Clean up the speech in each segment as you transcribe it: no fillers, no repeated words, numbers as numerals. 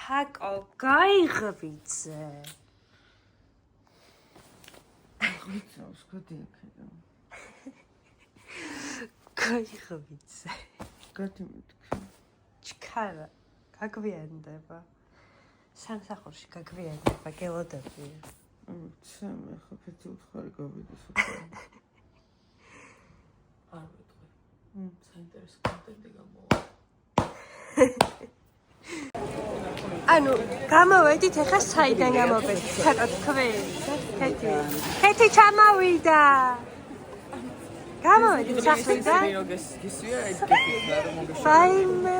თაკო გაიღვიძე. ვიცავს, გადი აქედან. გაიღვიძე. გადი მეთქი. ჩქარა გაგვიანდება. სამსახურში გაგვიანდება, გელოდებია. ჩემ ახლა კეთი უთხარი გავიდეს. არ ვიტყვი. საინტერესო კონტენტი გამოვა. ანუ გამოვედით ახლა საიდან გამოვედით? თაკო თქვი. კეთი ჩამოვიდა. გამოვედით სახლიდან? გისვია ეს კეთი რა მოგეშვა. ვაიმე.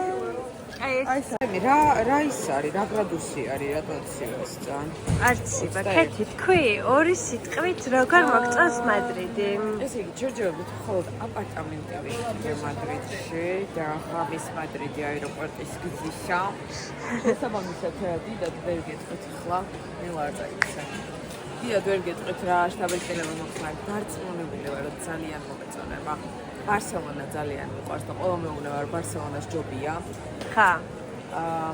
აი სამი რა ის არის, რა გრადუსი არის, რატოც ის ძალიან. არციბა, კეთი თქვი, ორი სიტყვით როგორ მოგწონს მადრიდი? ესე იგი, ჯერჯერობით მხოლოდ აპარტამენტი ვიქნებ მადრიდში და ღამის მადრიდი აეროპორტის გზისა. შესაბამისად, დიდად ვერ გეტყვით ახლა, მე ვარ წაიქცე. დიდად ვერ გეტყვით რა შტაბ-ტელეფონი მოხსნა, დარწმუნებული ვარ, რომ ძალიან მომეწონება. ბარსელონა ძალიან მიყვარს და ყველა მეუბნება ვარ ბარსელონას ჯობია. ხა.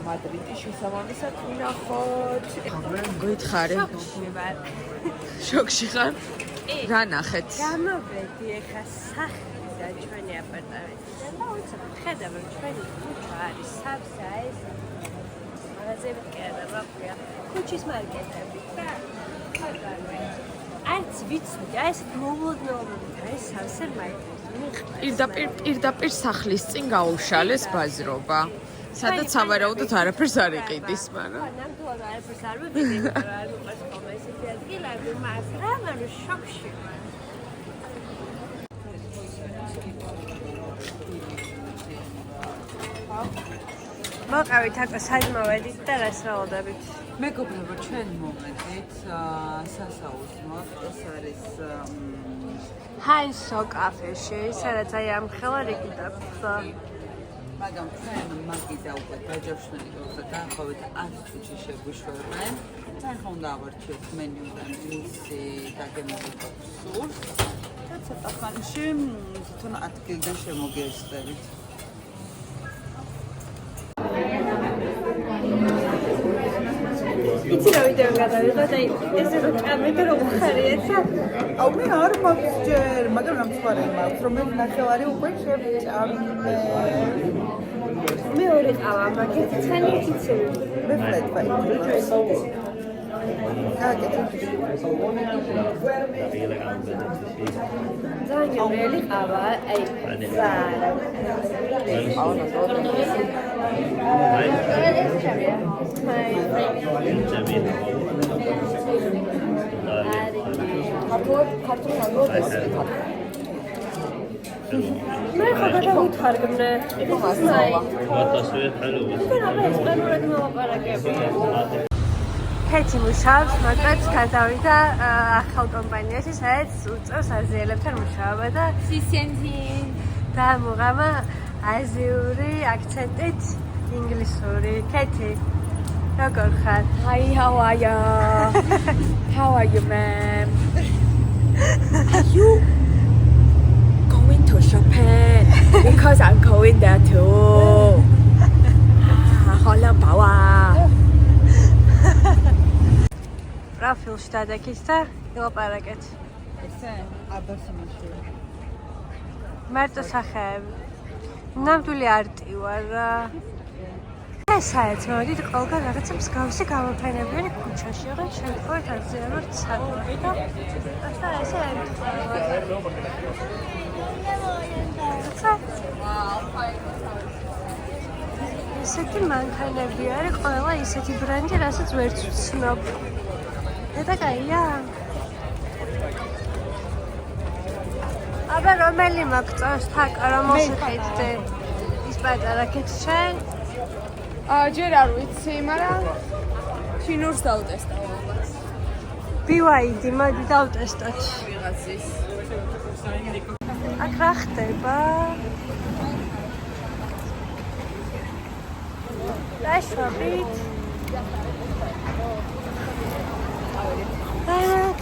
მადრიდის შესაბამისად ვნახოთ. გითხარი. შოქში ვარ. შოქში ხარ? რა ნახეთ? გამოვედი ახლა სახლიდან ჩვენი აპარტამენტიდან და უცებ ხედავ რომ ჩვენი ქუჩა არის სავსე ეს მაღაზიები კი არა რა ქუჩის მარკეტები და არც ვიცოდი ეს მოულოდნელობა ეს სავსე მარკეტი პირდაპირ სახლის წინ გაუშალეს ბაზრობა. სადაც სავარაუდოდ არაფერს არ იყიდის, მაგრამ ნამდვილად არაფერს არ ვიყიდი, მაგრამ არ მიყვარს ხოლმე ესეთი ადგილები, მაგრამ შოქში ვარ. მოვყავით აკა სად მოვედით და რას ველოდებით? მეგობრებო, ჩვენ მოვედით სასაუზმოდ, ეს არის ჰაინსო კაფეში, სადაც აი ამ ხელა რიგი დაგხვდა. მაგრამ ჩვენ მაგიდა უკვე დაჯავშნელი გვაქვს და განხოვეთ 10 წუთში შეგვიშვერნენ. ჩვენ ხომ დავარჩიეთ მენიუდან მისი დაგემოვება სურს. და ცოტა ხანში თვითონ ადგილიდან შემოგიერთდებით. იცი რა ვიდეო გადავიღოთ, აი ესე რომ ჭამეთ რომ ხარიეთ. აუ მე არ მაქვს ჯერ, მაგრამ ამცვარი მაქვს, რომ მე ნახევარი უკვე შევჭამე. მე ორი ყავა მაქვს, ცხენი იცი. მე ფლეტ ვაი. ძალიან მრელი ყავა, აი ზარა. აუ ნახევარი. მე ხოდა გავუთარგმნე. კეთი მუშაობს, მაგრამ გადავიდა ახალ კომპანიაში, სადაც უწევს აზიელებთან მუშაობა და სისენძინ და მუღამა აზიური აქცენტით ინგლისური. კეთი, როგორ ხარ? Hi, how are you? How are you, ma'am? Are you going to Japan? Because I'm going there too. Hola, Bawa. პროფილში დადექით და ილაპარაკეთ. ესე აბასიმაში. მარტო სახეები. ნამდვილი არტი ვარ რა. საერთოდ მოდით ყველგან რაღაცა მსგავსი გამოფენებიანი ქუჩაში ვიყავ შემთხვევით აზიაროთ საქმე და ახლა ესე ესეთი მანქანები არის ყველა ისეთი ბრენდი, რასაც ვერც ვცნობ. და კაია. აბა რომელი მოგწონს თაკო რომ მოსიხიდე? ის პატარა კეთი შენ? ჯერ არ ვიცი, მაგრამ ჩინურს დავტესტავ ალბათ. BYD მოდი დავტესტოთ. ვიღაცის. აქ რა ხდება? დაშვებით.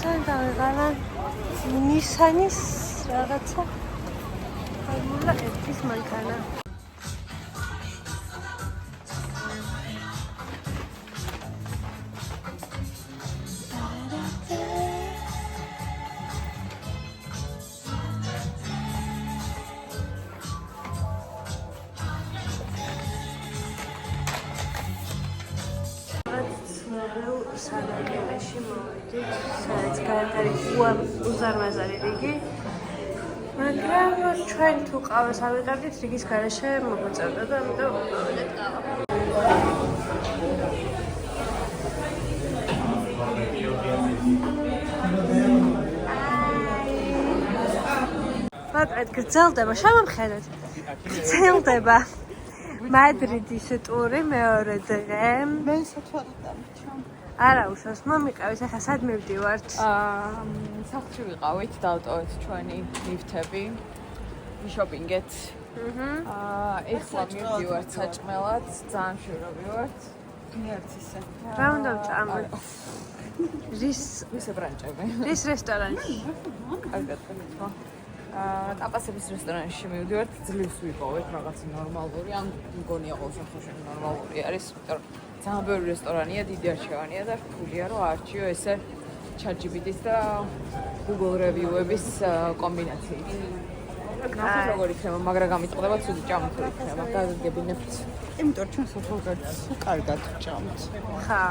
თან დავიღალა ნისანის რაღაცა. ფორმულა 1-ის მანქანა. ახალ სანაპიროში მოვიდით, სადაც გაერთარი უზარმაზარი რიგი. მაგრამ ჩვენ თუ ყავას ავიღებდით, რიგის გარეშე მოგვიწევდა და ამიტომ მოვიდეთ ყავა. მაგრამ გრძელდება, შემომხედეთ. გრძელდება მადრიდის ტური მეორე დღე. მე სათვალად არა უშავს, მომიყავით, ახლა სად მივდივართ? სახლში ვიყავით, დავტოვეთ ჩვენი ლიფტები. ვიშოპინგეთ. ეხლა მივდივართ საჭმელად, ძალიან მშვიდობი ვართ. მეც ისე. რა უნდა ვჭამოთ? რის ვისებრანჭები. რის რესტორანში? კარგად გითხრა. ტაპასების რესტორანში მივდივართ, ძლივს ვიპოვეთ რაღაცა ნორმალური, ან მგონია ყოველ შემთხვევაში ნორმალური არის, იმიტომ რომ ძალიან ბევრი რესტორანია, დიდი არჩევანია და რთულია რომ აარჩიო ესე ChatGPT-ის და Google Review-ების კომბინაციით. ნახოთ როგორ იქნება, მაგრამ გამიტყდება ცუდი ჭამით იქნება, გაგებინებთ. იმიტომ რომ ჩვენ სოფელგარდს კარგად ვჭამთ. ხა.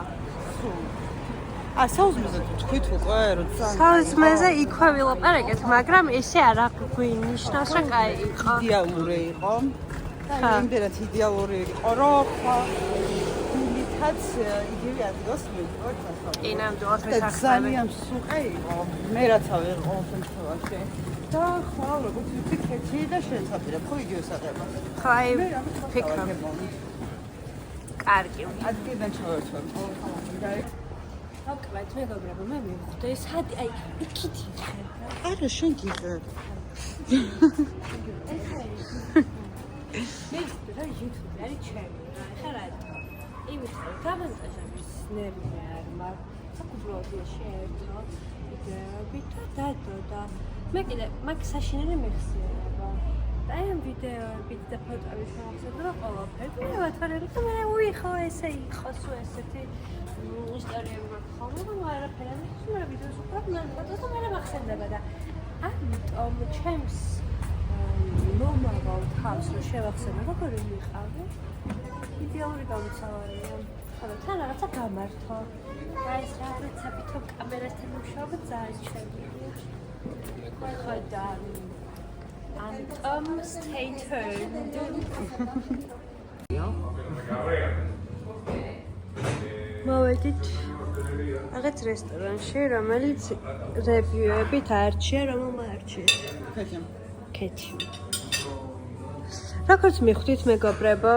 საუზმეზე თქვით უკვე რომ საუზმეზე იქვე ვილაპარაკეთ, მაგრამ ესე არ აღვინიშნავს, რომ კაი იყო. იდეალური იყო. და იმდენად იდეალური იყო, რომ მითაც იგივე ადგილს მივდივართ ახლა. კი, ნამდვილად ვისახები. ძალიან სუყე იყო. მე რაც ავიღე ყოველ შემთხვევაში. და ხო, როგორც ვიფიქრე და შეცადებ, ხო იგივე საღება. ხო, აი ფიქრობ. კარგი. ადგილიდან ჩავერთვებ. აკმეთ მეგობრებო, მე მივხვდი, სად აი იქით იხარ. არა, შენ გიღებ. მე რა YouTube არის ჩემი, ხა რა. იმით რომ დავანტაჟებს ნერვი არ მაქვს. საკუთრებია შეერთო ვიდეოები და დადო და მე კიდე მაგ საშინელი მეხსიერება. და აი ამ ვიდეოებით და ფოტოებით შევახსენებ რა ყველაფერი. მე ვათვალე რომ მე უიხო ესე იყოს ესეთი ისტორიები მაქვს ხოლმე, რომ არაფერი არ არის, მე ვიდეოს უყურებ, მე ფოტოს და მე მახსენდება და ამიტომ ჩემს მომავალ თავს რომ შევახსენო, როგორ ვიყავი? იდეალური გამოცვალებია. ხოლო თან რაღაცა გამართო. და ეს რაღაცა თვითონ კამერასთან მუშაობა ძალიან შემიძლია. ხო და ამიტომ stay tuned. მოვედით რაღაც რესტორანში, რომელიც რევიუებით არჩია, რომელმა არჩიეს. კეთი. როგორც მიხვდით მეგობრებო,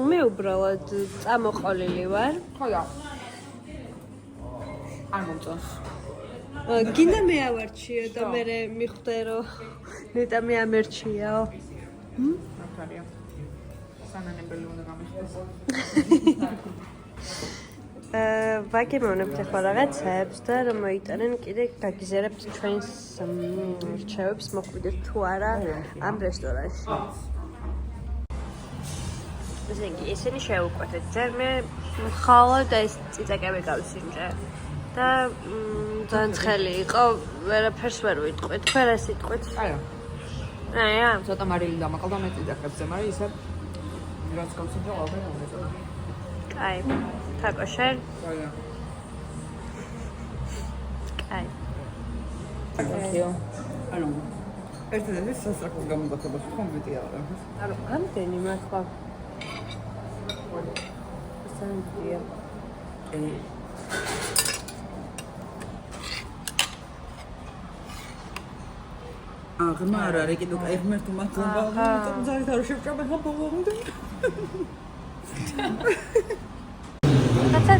მე უბრალოდ წამოყოლილი ვარ. ხო და არ მომწონს. გინდა მე ავარჩიო და მე მიხვდე რომ ნეტა მე ამერჩიაო. ნახარია. სანანებელი უნდა გამიხდეს. ვაგემოვნებთ ახლა რაღაცებს და რომ მოიტანენ კიდე გაგიზერებთ ჩვენს რჩევებს მოხვიდეთ თუ არა ამ რესტორანში. ზენგი ესენი შეუკვეთეთ ჯერ მე მხოლოდ ეს წიწაკები გავსინჯე და ძალიან ცხელი იყო ვერაფერს ვერ ვიტყვით თქვენ რა სიტყვით აია აია ცოტა მარილი დამაყავდა მე წიწაკებზე მაგრამ ისე რაც გავსინჯე ყველაფერი მომეწონა აი თაკო შენ აია აი ანუ ერთადერთი სასწრაფო გამოგაცემას ხომ ვიტიარა. ანუ ამდენი მართლა სანტია აღმა არ არის კიდე კაი ღმერთო მადლობა და ძალიან არ შევჭამე ხაბობამდე. რაცა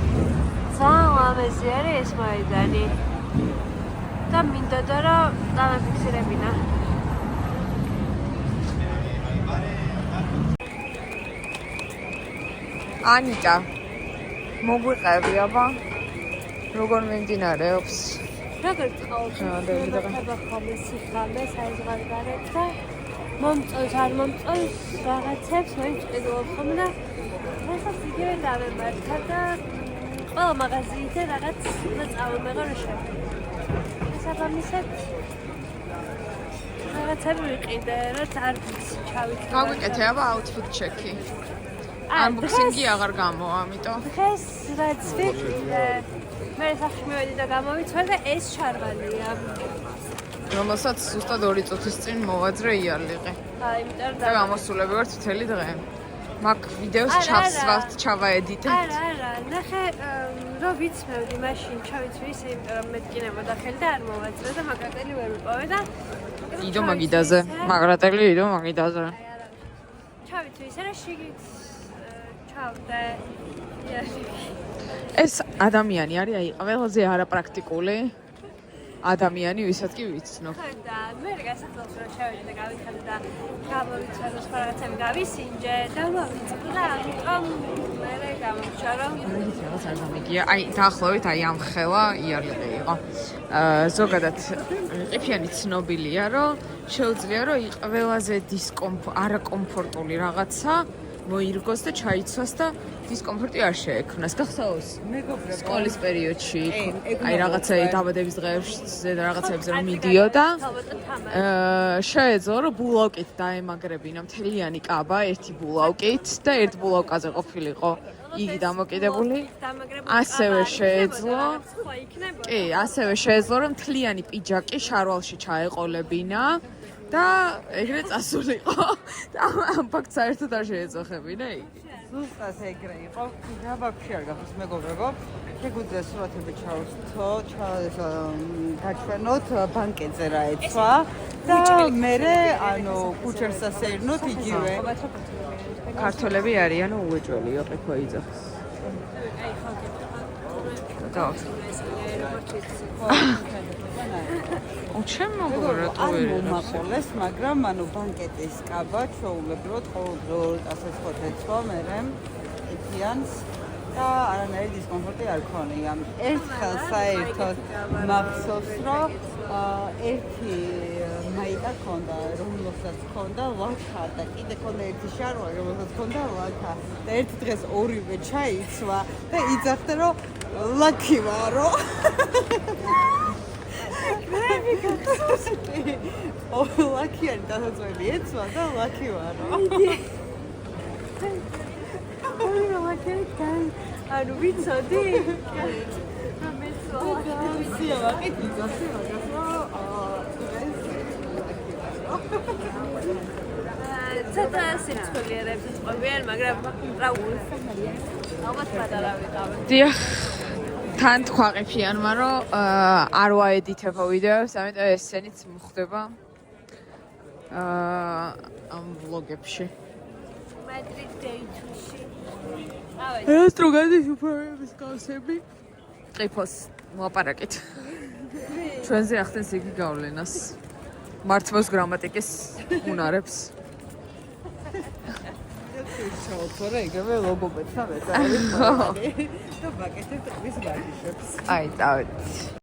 ძალიან ამაზი არის ეს მაიდანი და მინდოდა რომ დავაფიქსირებინა ანიტა მოგვიყევი აბა როგორ მიმდინარეობს როგორც ყავდა ხოლმე სიხალე საიზღარგარეთ და მომწონს არ მომწონს რაღაცებს მე მჭიდრობ ხოლმე და ახლა იგივე დავემართა და ყველა მაღაზიიდან რაღაც უნდა წავიმეღო რა შეგვიძლია შესაბამისად რაღაცები ვიყიდე რაც არ ჩავიქნა გაგვიკეთე აბა outfit check-ი Unboxing-ი აღარ გამოვა, ამიტომ. დღეს რაც ვიყიდე, მე სახში მივედი და გამოვიცვალე და ეს შარვალია. რომელსაც ზუსტად 2 წუთის წინ მოვაძრე იარლიყი. იმიტომ და გამოსულები ვართ მთელი დღე. მაგ ვიდეოს ჩავსვათ, ჩავაედიტეთ. არა, ნახე, რომ ვიცმევდი მაშინ, ჩავიცვი ისე, იმიტომ რომ მეტკინებოდა ხელი და არ მოვაძრე და მაგრატელი ვერ ვიპოვე და იდო მაგიდაზე. მაგრატელი იდო მაგიდაზე. ჩავიცვი ისე, რომ შიგით ჩავდე. ეს ადამიანი არის, აი, ყველაზე არაპრაქტიკული ადამიანი, ვისაც კი ვიცნობ. ხო და მე გასახსოვს რომ შევედი და გავიხადე და გამოვიცვალე სხვა რაღაცები გავისინჯე და მოვიწყდა და ამიტომ მე გამოვჩა რომ რაღაც არ გამიგია. აი, დაახლოებით აი ამ ხელა იარლიყი იყო. ზოგადად ყიფიანი ცნობილია, რომ შეუძლია რომ ყველაზე არაკომფორტული რაღაცა მოირგოს და ჩაიცვას და დისკომფორტი არ შეექმნას. გახსოვს? მეგობრებო, სკოლის პერიოდში ეგ აი რაღაცა დაბადების დღეებზე და რაღაცებზე რომ მიდიოდა შეეძლო რომ ბულავკით დაემაგრებინა მთლიანი კაბა ერთი ბულავკით და ერთ ბულავკაზე ყოფილიყო იგი დამოკიდებული. ასევე შეეძლო კი, ასევე შეეძლო რომ მთლიანი პიჯაკი შარვალში ჩაეყოლებინა და ეგრე წასულიყო. და ამ ფაქტს საერთოდ არ შეეძახებინა იგი. ზუსტად ეგრე იყო. და ვაფშე არ გახსოვს მეგობრებო. შეგვიძლია სურათები გაჩვენოთ ბანკეტზე რა ეცვა და მე ანუ კუჩერს ასეირნოთ იგივე. ქართველები არიან უეჭველიო ყიფო იძახს. და ჩემ მოგორატოვე მომაყოლეს, მაგრამ ანუ ბანკეტის კაბა ჩაულებროთ ყოველდღიურად ასეც ხოთეცვა მერე იფიანს და არანაირი დისკომფორტი არ ქონია. ერთხელ საერთოდ მახსოვს, რომ ერთი მაიკა ქონდა, რომელსაც ქონდა ლაქა და კიდე ქონდა ერთი შარვალი, რომელსაც ქონდა ლაქა და ერთ დღეს ორივე ჩაიცვა და იძახდა, რომ ლაქი ვარო. მე გახსოვს კი. ლაქიანი დასაწველი ეცვა და ლაქი ვარო. ანუ ვიცოდი? ცოტა სიცოცხლიერებს წყობიან, მაგრამ რა უყურე. ალბათ პატარა ვიყავი. დიახ. თან თქვა ყიფიანმა, რომ არ ვაედიტებ ვიდეოს, ამიტომ ესენიც მოხდება ამ ვლოგებში. Madrid day-2-ში. ეს დროგადის უფლებების გავსები ყიფოს მოაპარაკეთ. ჩვენზე ახდენს იგი გავლენას. მართვას გრამატიკის უნარებს. თორე იგივე ლოგობეცა მეცადი. და ბაკეთებ ტყვის ბაჟიშებს. აი, წავედით.